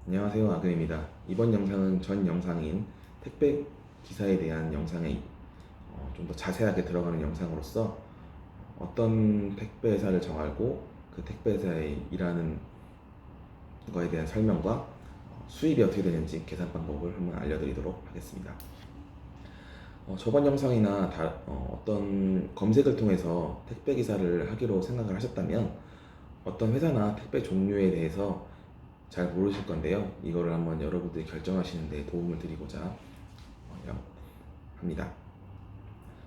안녕하세요, 아그입니다. 이번 영상은 전 영상인 택배 기사에 대한 영상에 좀 더 자세하게 들어가는 영상으로서 어떤 택배 회사를 정하고 그 택배 회사에 일하는 거에 대한 설명과 수입이 어떻게 되는지 계산 방법을 한번 알려드리도록 하겠습니다. 저번 영상이나 어떤 검색을 통해서 택배 기사를 하기로 생각을 하셨다면 어떤 회사나 택배 종류에 대해서 잘 모르실 건데요. 이거를 한번 여러분들이 결정하시는 데 도움을 드리고자 합니다.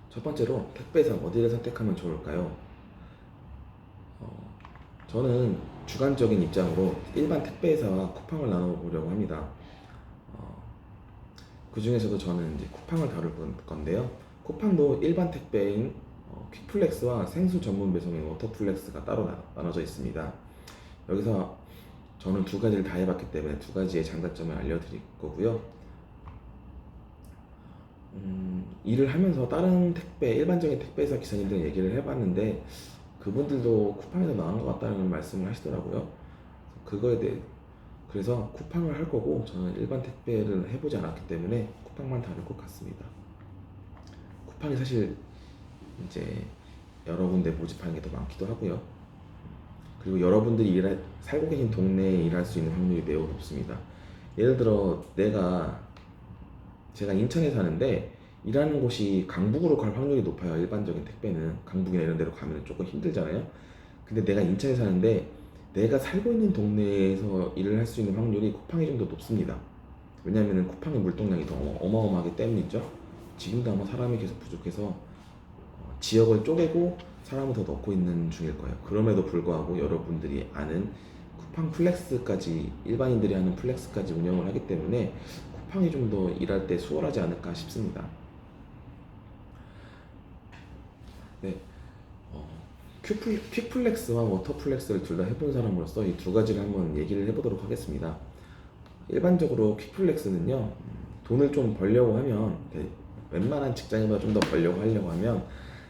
첫 번째로 택배사 어디를 선택하면 좋을까요? 저는 주관적인 입장으로 일반 택배사와 쿠팡을 나눠보려고 합니다. 그 중에서도 저는 이제 쿠팡을 다룰 건데요. 쿠팡도 일반 택배인 퀵플렉스와 생수 전문 배송인 워터플렉스가 따로 나눠져 있습니다. 여기서 저는 두 가지를 다 해봤기 때문에 두 가지의 장단점을 알려드릴 거고요. 일을 하면서 다른 일반적인 택배회사 기사님들 얘기를 해봤는데 그분들도 쿠팡에서 나은 것 같다는 말씀을 하시더라고요. 그거에 대해 그래서 쿠팡을 할 거고 저는 일반 택배를 해보지 않았기 때문에 쿠팡만 다룰 것 같습니다. 쿠팡이 사실 이제 여러 군데 모집하는 게 더 많기도 하고요. 그리고 여러분들이 살고 계신 동네에 일할 수 있는 확률이 매우 높습니다. 예를 들어 제가 인천에 사는데 일하는 곳이 강북으로 갈 확률이 높아요. 일반적인 택배는 강북이나 이런 데로 가면 조금 힘들잖아요. 근데 내가 인천에 사는데 내가 살고 있는 동네에서 일을 할 수 있는 확률이 쿠팡이 좀 더 높습니다. 왜냐하면 쿠팡의 물동량이 더 어마어마하기 때문이죠. 지금도 아마 사람이 계속 부족해서 지역을 쪼개고 사람을 더 넣고 있는 중일 거예요. 그럼에도 불구하고 여러분들이 아는 쿠팡 플렉스까지 일반인들이 하는 플렉스까지 운영을 하기 때문에 쿠팡이 좀 더 일할 때 수월하지 않을까 싶습니다. 네, 퀵플렉스와 워터플렉스를 둘 다 해본 사람으로서 이 두 가지를 한번 얘기를 해보도록 하겠습니다. 일반적으로 퀵플렉스는요, 돈을 좀 벌려고 하면, 웬만한 직장인보다 좀 더 벌려고 하려고 하면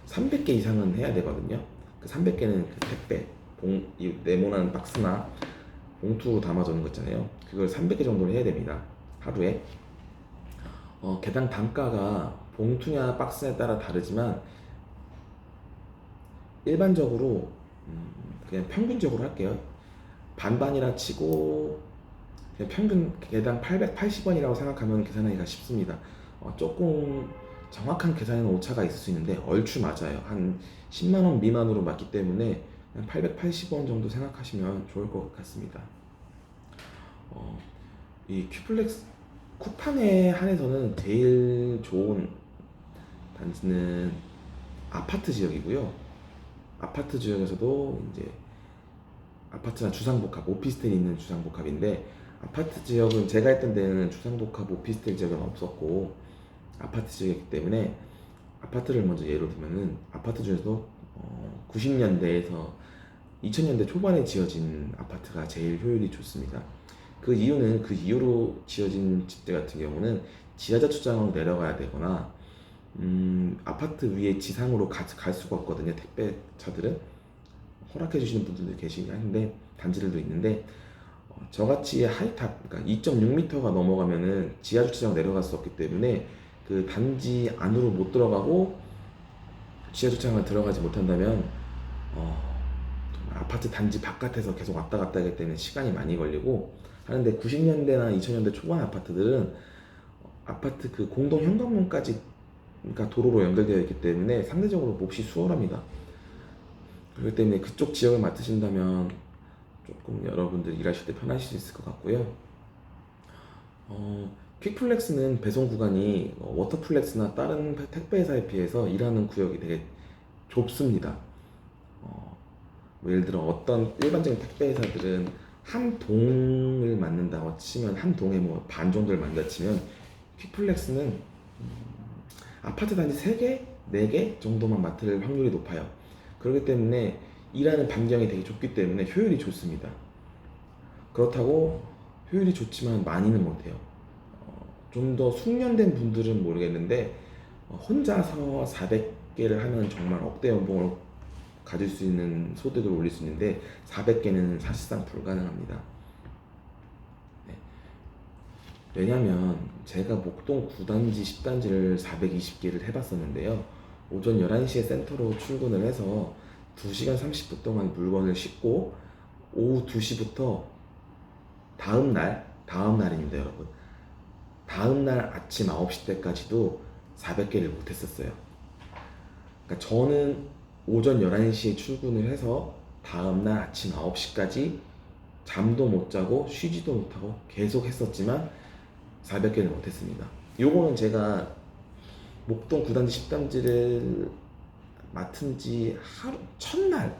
300개 이상은 해야 되거든요. 그 300개는 그 택배, 이 네모난 박스나 봉투로 담아주는 거 있잖아요. 그걸 300개 정도를 해야 됩니다. 하루에. 개당 단가가 봉투냐 박스에 따라 다르지만 일반적으로 그냥 평균적으로 할게요. 반반이라 치고 그냥 평균 개당 880원이라고 생각하면 계산하기가 쉽습니다. 조금 정확한 계산에는 오차가 있을 수 있는데 얼추 맞아요. 한 10만원 미만으로 맞기 때문에 880원 정도 생각하시면 좋을 것 같습니다. 이 큐플렉스 쿠팡에 한해서는 제일 좋은 단지는 아파트 지역이고요. 아파트 지역에서도 이제 아파트나 주상복합, 오피스텔이 있는 주상복합인데 아파트 지역은 제가 했던 데는 주상복합 오피스텔 지역은 없었고 아파트 지역이기 때문에 아파트를 먼저 예로 들면은 아파트 중에서도 90년대에서 2000년대 초반에 지어진 아파트가 제일 효율이 좋습니다. 그 이유는 그 이후로 지어진 집들 같은 경우는 지하자주장으로 내려가야 되거나 아파트 위에 지상으로 갈 수가 없거든요. 택배차들은 허락해 주시는 분들도 계시긴 한데 단지들도 있는데 저같이 하이탑 그러니까 2.6m가 넘어가면은 지하주차장 내려갈 수 없기 때문에 그 단지 안으로 못 들어가고 지하주차장을 들어가지 못한다면 아파트 단지 바깥에서 계속 왔다 갔다 하기 때문에 시간이 많이 걸리고 하는데 90년대나 2000년대 초반 아파트들은 아파트 그 공동 현관문까지 그러니까 도로로 연결되어 있기 때문에 상대적으로 몹시 수월합니다. 그렇기 때문에 그쪽 지역을 맡으신다면 조금 여러분들 일하실 때 편하실 수 있을 것 같고요. 퀵플렉스는 배송 구간이 워터플렉스나 다른 택배 회사에 비해서 일하는 구역이 되게 좁습니다. 예를 들어 어떤 일반적인 택배 회사들은 한 동을 맡는다고 치면 한 동에 뭐 반 정도를 맡는다 치면 퀵플렉스는 아파트 단지 3개, 4개 정도만 맡을 확률이 높아요. 그렇기 때문에 일하는 반경이 되게 좁기 때문에 효율이 좋습니다. 그렇다고 효율이 좋지만 많이는 못해요. 좀 더 숙련된 분들은 모르겠는데 혼자서 400개를 하면 정말 억대 연봉을 가질 수 있는 소득을 올릴 수 있는데 400개는 사실상 불가능합니다. 네. 왜냐면 제가 목동 9단지, 10단지를 420개를 해봤었는데요. 오전 11시에 센터로 출근을 해서 2시간 30분 동안 물건을 싣고 오후 2시부터 다음 날입니다, 여러분. 다음 날 아침 9시 때까지도 400개를 못했었어요. 그러니까 저는 오전 11시에 출근을 해서 다음 날 아침 9시까지 잠도 못 자고 쉬지도 못하고 계속 했었지만 400개를 못했습니다. 요거는 제가 목동 9단지 10단지를 맡은 지 하루 첫날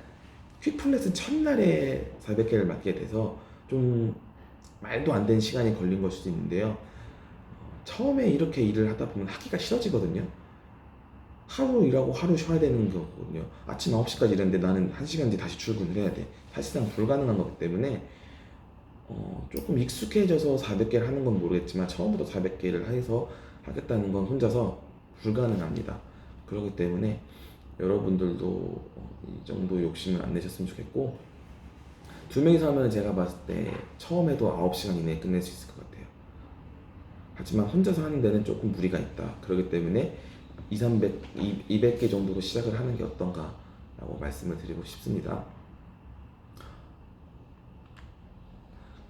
퀵플랫은 첫날에 400개를 맡게 돼서 좀 말도 안 되는 시간이 걸린 걸 수도 있는데요. 처음에 이렇게 일을 하다 보면 하기가 싫어지거든요. 하루 일하고 하루 쉬어야 되는 거거든요. 아침 9시까지 일했는데 나는 1시간 뒤에 다시 출근을 해야 돼. 사실상 불가능한 거기 때문에 조금 익숙해져서 400개를 하는 건 모르겠지만 처음부터 400개를 해서 하겠다는 건 혼자서 불가능합니다. 그렇기 때문에 여러분들도 이 정도 욕심을 안 내셨으면 좋겠고, 두 명이서 하면 제가 봤을 때 처음에도 9시간 이내에 끝낼 수 있을 것 같아요. 하지만 혼자서 하는 데는 조금 무리가 있다. 그렇기 때문에 200개 정도로 시작을 하는 게 어떤가 라고 말씀을 드리고 싶습니다.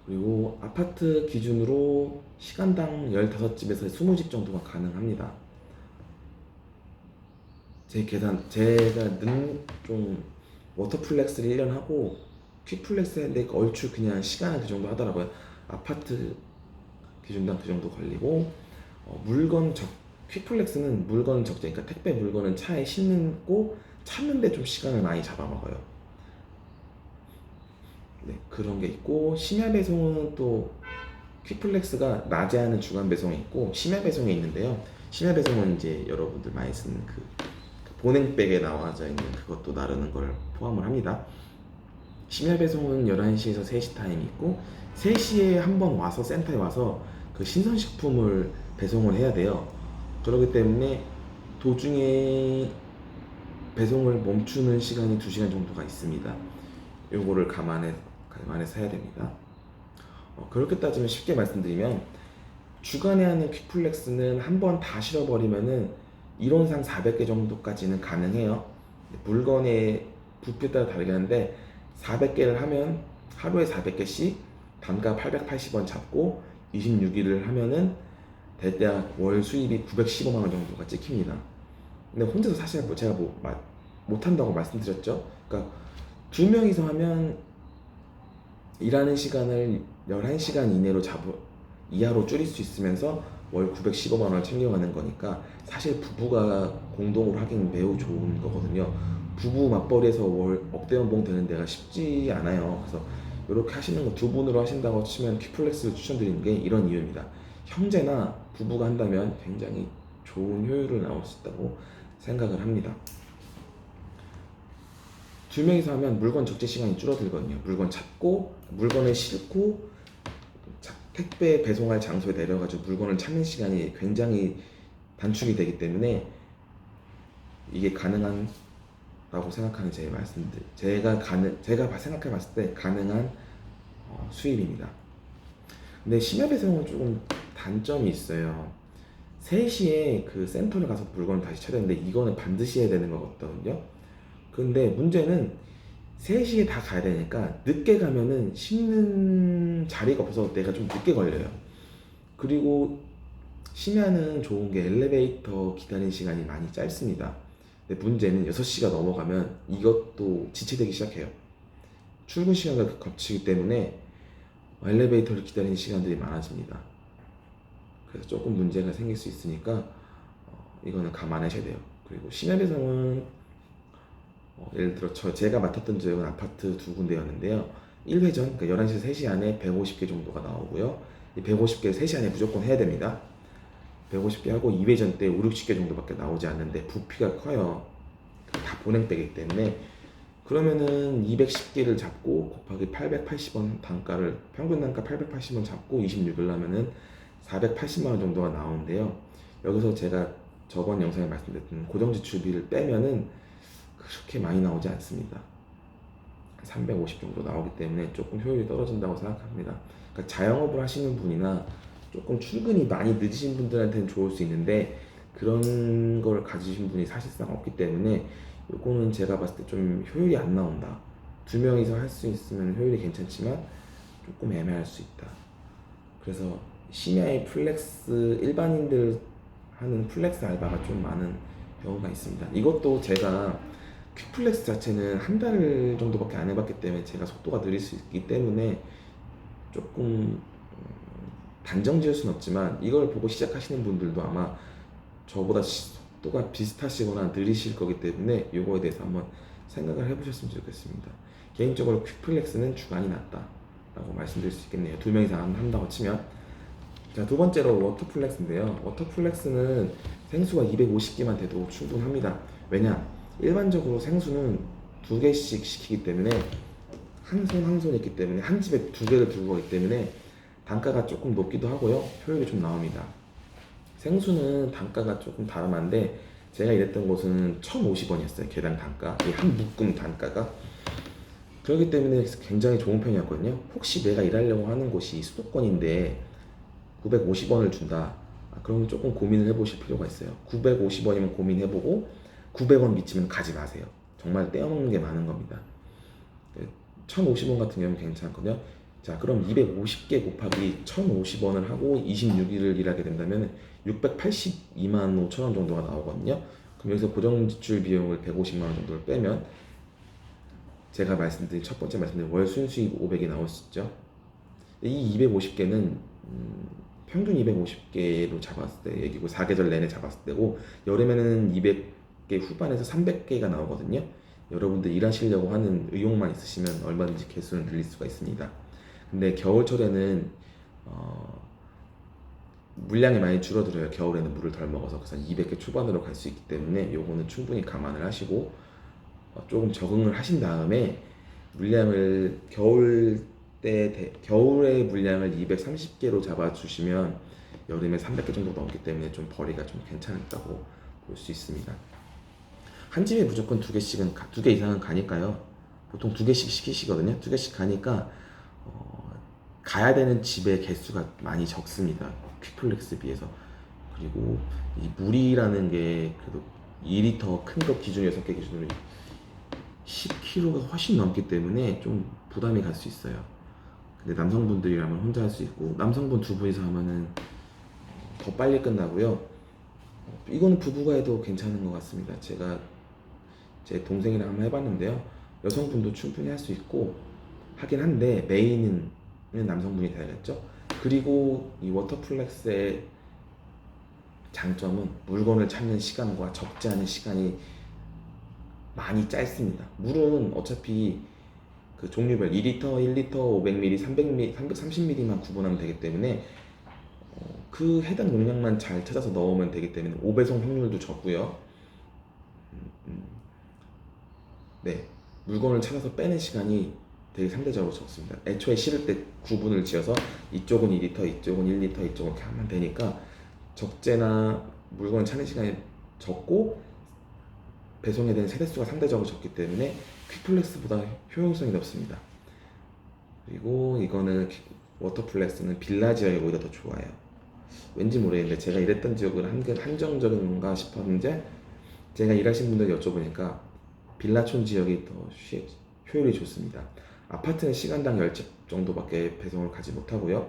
그리고 아파트 기준으로 시간당 15집에서 20집 정도가 가능합니다. 제가 좀 워터플렉스를 1년 하고 퀵플렉스 했는데 얼추 그냥 시간은 그 정도 하더라고요. 아파트 기준당 그 정도 걸리고, 퀵플렉스는 물건 적재, 그러니까 택배 물건은 차에 싣고 찾는데 좀 시간을 많이 잡아먹어요. 네, 그런 게 있고, 심야 배송은 또 퀵플렉스가 낮에 하는 주간 배송이 있고 심야 배송이 있는데요. 심야 배송은 이제 여러분들 많이 쓰는 그 보냉백에 나와져 있는 그것도 나르는 걸 포함을 합니다. 심야 배송은 11시에서 3시 타임이 있고 3시에 한번 와서 센터에 와서 그 신선식품을 배송을 해야 돼요. 그렇기 때문에 도중에 배송을 멈추는 시간이 2시간 정도가 있습니다. 요거를 감안해서 해야 됩니다. 그렇게 따지면 쉽게 말씀드리면 주간에 하는 퀵플렉스는 한번 다 실어버리면은 이론상 400개 정도까지는 가능해요. 물건의 부피에 따라 다르긴 한데 400개를 하면 하루에 400개씩 단가 880원 잡고 26일을 하면은 대략 월 수입이 915만 원 정도가 찍힙니다. 근데 혼자서 사실 제가 못한다고 말씀드렸죠. 그러니까 두 명이서 하면 일하는 시간을 11시간 이하로 줄일 수 있으면서 월 915만 원을 챙겨가는 거니까 사실 부부가 공동으로 하기는 매우 좋은 거거든요. 부부 맞벌이에서 월 억대 연봉 되는 데가 쉽지 않아요. 그래서 이렇게 하시는 거 두 분으로 하신다고 치면 퀵플렉스를 추천드리는 게 이런 이유입니다. 형제나 부부가 한다면 굉장히 좋은 효율을 나올 수 있다고 생각을 합니다. 두 명이서 하면 물건 적재 시간이 줄어들거든요. 물건 찾고 물건을 싣고 택배 배송할 장소에 내려가지고 물건을 찾는 시간이 굉장히 단축이 되기 때문에 이게 가능하다고 생각하는 제 말씀들, 제가 생각해 봤을 때 가능한 수입입니다. 근데 심야 배송은 조금 단점이 있어요. 3시에 그 센터를 가서 물건을 다시 찾아야 되는데 이거는 반드시 해야 되는 거거든요. 근데 문제는 3시에 다 가야 되니까 늦게 가면은 싣는 자리가 없어서 내가 좀 늦게 걸려요. 그리고 심야는 좋은 게 엘리베이터 기다리는 시간이 많이 짧습니다. 근데 문제는 6시가 넘어가면 이것도 지체되기 시작해요. 출근 시간과 겹치기 때문에 엘리베이터를 기다리는 시간들이 많아집니다. 그래서 조금 문제가 생길 수 있으니까 이거는 감안하셔야 돼요. 그리고 심야 배송은 예를 들어 제가 맡았던 지역은 아파트 2군데였는데요. 1회전, 그러니까 11시에서 3시 안에 150개 정도가 나오고요. 이 150개 3시 안에 무조건 해야 됩니다. 150개 하고 2회전 때 5, 60개 정도밖에 나오지 않는데 부피가 커요. 다 보냉백이기 때문에. 그러면은 210개를 잡고 곱하기 880원 단가를, 평균 단가 880원 잡고 26일 하면은 480만 원 정도가 나오는데요. 여기서 제가 저번 영상에 말씀드렸던 고정지출비를 빼면은 그렇게 많이 나오지 않습니다. 350 정도 나오기 때문에 조금 효율이 떨어진다고 생각합니다. 그러니까 자영업을 하시는 분이나 조금 출근이 많이 늦으신 분들한테는 좋을 수 있는데 그런 걸 가지신 분이 사실상 없기 때문에 요거는 제가 봤을 때 좀 효율이 안 나온다. 두 명이서 할 수 있으면 효율이 괜찮지만 조금 애매할 수 있다. 그래서 심야에 플렉스 일반인들 하는 플렉스 알바가 좀 많은 경우가 있습니다. 이것도 제가 퀵플렉스 자체는 한 달 정도밖에 안 해봤기 때문에 제가 속도가 느릴 수 있기 때문에 조금 단정 지을 수는 없지만 이걸 보고 시작하시는 분들도 아마 저보다 속도가 비슷하시거나 느리실 거기 때문에 이거에 대해서 한번 생각을 해보셨으면 좋겠습니다. 개인적으로 퀵플렉스는 주간이 낫다 라고 말씀드릴 수 있겠네요. 두 명 이상 한다고 치면. 자, 두 번째로 워터플렉스인데요. 워터플렉스는 생수가 250개만 돼도 충분합니다. 왜냐? 일반적으로 생수는 두 개씩 시키기 때문에 한 손 한 손 있기 때문에 한 집에 두 개를 두고 있기 때문에 단가가 조금 높기도 하고요. 효율이 좀 나옵니다. 생수는 단가가 조금 다름한데 제가 일했던 곳은 1,050원이었어요. 개당 단가. 이 한 묶음 단가가. 그렇기 때문에 굉장히 좋은 편이었거든요. 혹시 내가 일하려고 하는 곳이 수도권인데 950원을 준다. 그러면 조금 고민을 해보실 필요가 있어요. 950원이면 고민해보고 900원 미치면 가지 마세요. 정말 떼어먹는 게 많은 겁니다. 1,050원 같은 경우는 괜찮거든요. 자, 그럼 250개 곱하기 1,050원을 하고 26일을 일하게 된다면 682만 5천 원 정도가 나오거든요. 그럼 여기서 고정지출 비용을 150만 원 정도를 빼면 제가 말씀드린 첫 번째 말씀드린 월 순수익 500이 나올 수 있죠. 이 250개는 평균 250개로 잡았을 때 얘기고 4계절 내내 잡았을 때고 여름에는 200개 후반에서 300개가 나오거든요. 여러분들 일하시려고 하는 의욕만 있으시면 얼마든지 개수는 늘릴 수가 있습니다. 근데 겨울철에는 물량이 많이 줄어들어요. 겨울에는 물을 덜 먹어서. 그래서 200개 초반으로 갈 수 있기 때문에 요거는 충분히 감안을 하시고 조금 적응을 하신 다음에 물량을 겨울의 물량을 230개로 잡아주시면 여름에 300개 정도 넘기 때문에 좀 벌이가 좀 괜찮다고 볼 수 있습니다. 한 집에 무조건 두 개 이상은 가니까요. 보통 두 개씩 시키시거든요. 두 개씩 가니까 가야 되는 집의 개수가 많이 적습니다. 퀵플렉스 비해서. 그리고 이 물이라는 게 그래도 2리터 큰 거 기준 6개 기준으로 10kg가 훨씬 넘기 때문에 좀 부담이 갈 수 있어요. 근데 남성분들이라면 혼자 할 수 있고 남성분 두 분이서 하면은 더 빨리 끝나고요. 이거는 부부가 해도 괜찮은 것 같습니다. 제가 제 동생이랑 한번 해봤는데요. 여성분도 충분히 할 수 있고 하긴 한데 메인은 남성분이 돼야겠죠. 그리고 이 워터플렉스의 장점은 물건을 찾는 시간과 적지 않은 시간이 많이 짧습니다. 물은 어차피 그 종류별 2리터, 1리터, 500ml, 300ml, 330ml만 구분하면 되기 때문에 그 해당 용량만 잘 찾아서 넣으면 되기 때문에 5배송 확률도 적고요. 네, 물건을 찾아서 빼는 시간이 되게 상대적으로 적습니다. 애초에 실을 때 구분을 지어서 이쪽은 2리터, 이쪽은 1리터, 이쪽은 이렇게 하면 되니까 적재나 물건을 찾는 시간이 적고 배송에 대한 세대수가 상대적으로 적기 때문에 퀵플렉스보다 효용성이 높습니다. 그리고 이거는 워터플렉스는 빌라 지역이 오히려 더 좋아요. 왠지 모르겠는데 제가 일했던 지역은 한정적인 건가 싶었는데 제가 일하신 분들 여쭤보니까 빌라촌 지역이 더 효율이 좋습니다. 아파트는 시간당 10집 정도밖에 배송을 가지 못하고요.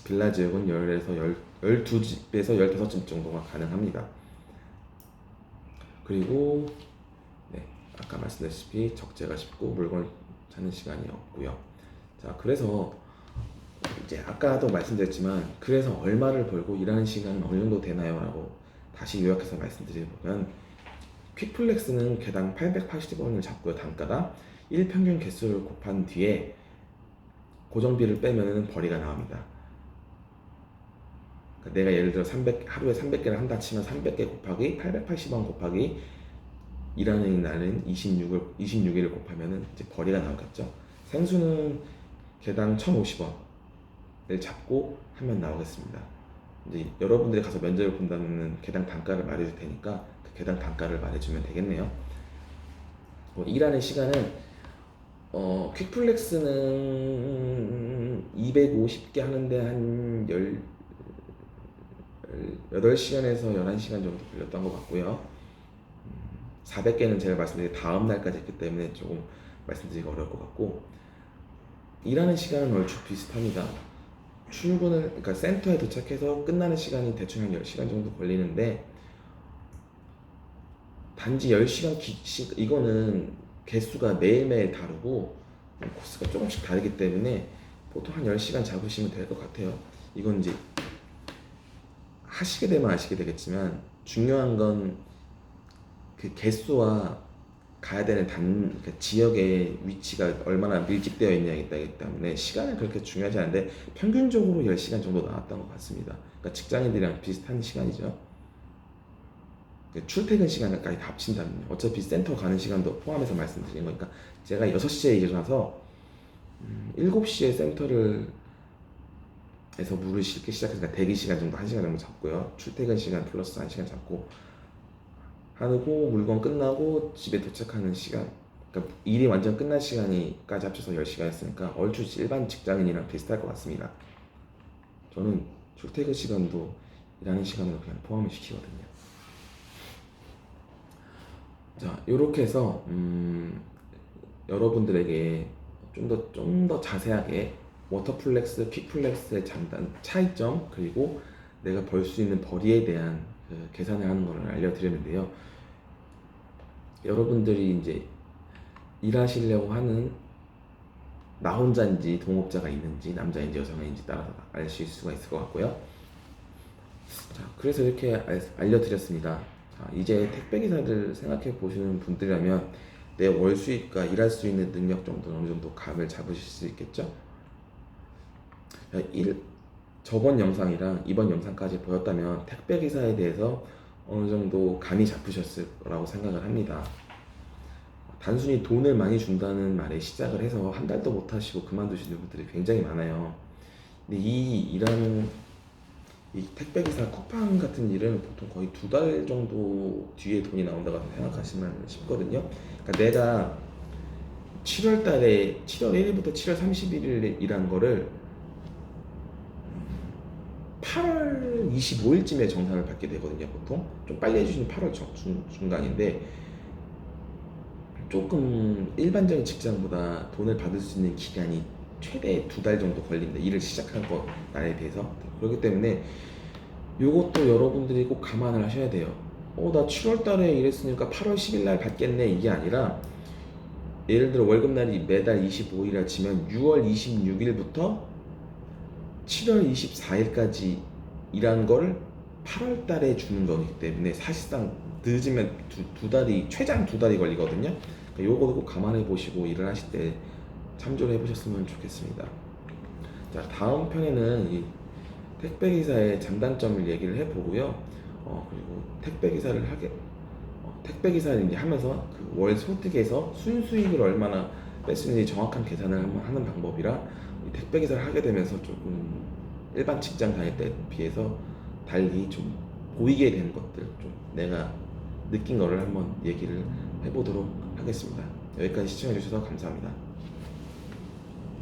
빌라 지역은 10에서 12집에서 15집 정도가 가능합니다. 그리고 네, 아까 말씀드렸다시피 적재가 쉽고 물건 찾는 시간이 없고요. 자, 그래서 이제 아까도 말씀드렸지만 그래서 얼마를 벌고 일하는 시간은 어느 정도 되나요? 라고 다시 요약해서 말씀드리면 퀵플렉스는 개당 880원을 잡고요. 단가가 1평균 개수를 곱한 뒤에 고정비를 빼면 벌이가 나옵니다. 그러니까 내가 예를 들어 하루에 300개를 한다 치면 300개 곱하기 880원 곱하기 일하는 날은 26일을 곱하면 이제 벌이가 나오겠죠. 생수는 개당 1,050원을 잡고 하면 나오겠습니다. 이제 여러분들이 가서 면접을 본다면 개당 단가를 말해줄 테니까 그 개당 단가를 말해주면 되겠네요. 일하는 시간은 퀵플렉스는 250개 하는데 한 8시간에서 11시간 정도 걸렸던 것 같고요. 400개는 제가 말씀드린 다음 날까지 했기 때문에 조금 말씀드리기가 어려울 것 같고, 일하는 시간은 얼추 비슷합니다. 그러니까 센터에 도착해서 끝나는 시간이 대충 한 10시간 정도 걸리는데, 단지 10시간 이거는 개수가 매일매일 다르고 코스가 조금씩 다르기 때문에 보통 한 10시간 잡으시면 될 것 같아요. 이건 이제 하시게 되면 아시게 되겠지만, 중요한 건 그 개수와 가야 되는 그러니까 지역의 위치가 얼마나 밀집되어 있냐에 따르기 때문에 시간은 그렇게 중요하지 않은데, 평균적으로 10시간 정도 나왔던 것 같습니다. 그러니까 직장인들이랑 비슷한 시간이죠. 출퇴근 시간까지 다 합친다면, 어차피 센터 가는 시간도 포함해서 말씀드린 거니까, 제가 6시에 일어나서 7시에 센터를 에서 물을 싣기 시작하니까 대기 시간 정도 1시간 정도 잡고요. 출퇴근 시간 플러스 1시간 잡고 하고, 물건 끝나고 집에 도착하는 시간, 그러니까 일이 완전 끝난 시간까지 합쳐서 10시간이었으니까 얼추 일반 직장인이랑 비슷할 것 같습니다. 저는 출퇴근 시간도 일하는 시간으로 그냥 포함을 시키거든요. 자, 이렇게 해서 여러분들에게 좀 더 자세하게 워터플렉스, 퀵플렉스의 차이점, 그리고 내가 벌 수 있는 벌이에 대한 그 계산을 하는 것을 알려드렸는데요. 여러분들이 이제 일하시려고 하는 나 혼자인지 동업자가 있는지, 남자인지 여성인지 따라서 아실 수가 있을 것 같고요. 자, 그래서 이렇게 알려드렸습니다. 자, 이제 택배기사들 생각해 보시는 분들이라면 내 월 수익과 일할 수 있는 능력 정도 어느 정도 감을 잡으실 수 있겠죠? 저번 영상이랑 이번 영상까지 보였다면 택배기사에 대해서 어느 정도 감이 잡히셨을 거라고 생각을 합니다. 단순히 돈을 많이 준다는 말에 시작을 해서 한 달도 못 하시고 그만두시는 분들이 굉장히 많아요. 근데 이 택배기사 쿠팡 같은 일은 보통 거의 2달 정도 뒤에 돈이 나온다고 생각하시면 싶거든요. 그러니까 내가 7월 1일부터 7월 31일 일한 거를 8월 25일쯤에 정산을 받게 되거든요. 보통 좀 빨리 해주시는 8월 중간인데, 조금 일반적인 직장보다 돈을 받을 수 있는 기간이 최대 2달 정도 걸린다, 일을 시작한 날에 비해서. 그렇기 때문에 이것도 여러분들이 꼭 감안을 하셔야 돼요. 나 7월 달에 일했으니까 8월 10일 날 받겠네, 이게 아니라, 예를 들어 월급날이 매달 25일이라 치면 6월 26일부터 7월 24일까지 일한 걸 8월 달에 주는 거기 때문에 사실상 늦으면 최장 2달이 걸리거든요. 그러니까 요거 꼭 감안해 보시고 일을 하실 때 참조를 해 보셨으면 좋겠습니다. 자, 다음 편에는 이 택배기사의 장단점을 얘기를 해 보고요. 그리고 택배기사를 이제 하면서 그 월 소득에서 순수익을 얼마나 뺄 수 있는지 정확한 계산을 하는 방법이라, 이 택배기사를 하게 되면서 조금 일반 직장 다닐 때 비해서 달리 좀 보이게 된 것들, 좀 내가 느낀 거를 한번 얘기를 해보도록 하겠습니다. 여기까지 시청해 주셔서 감사합니다.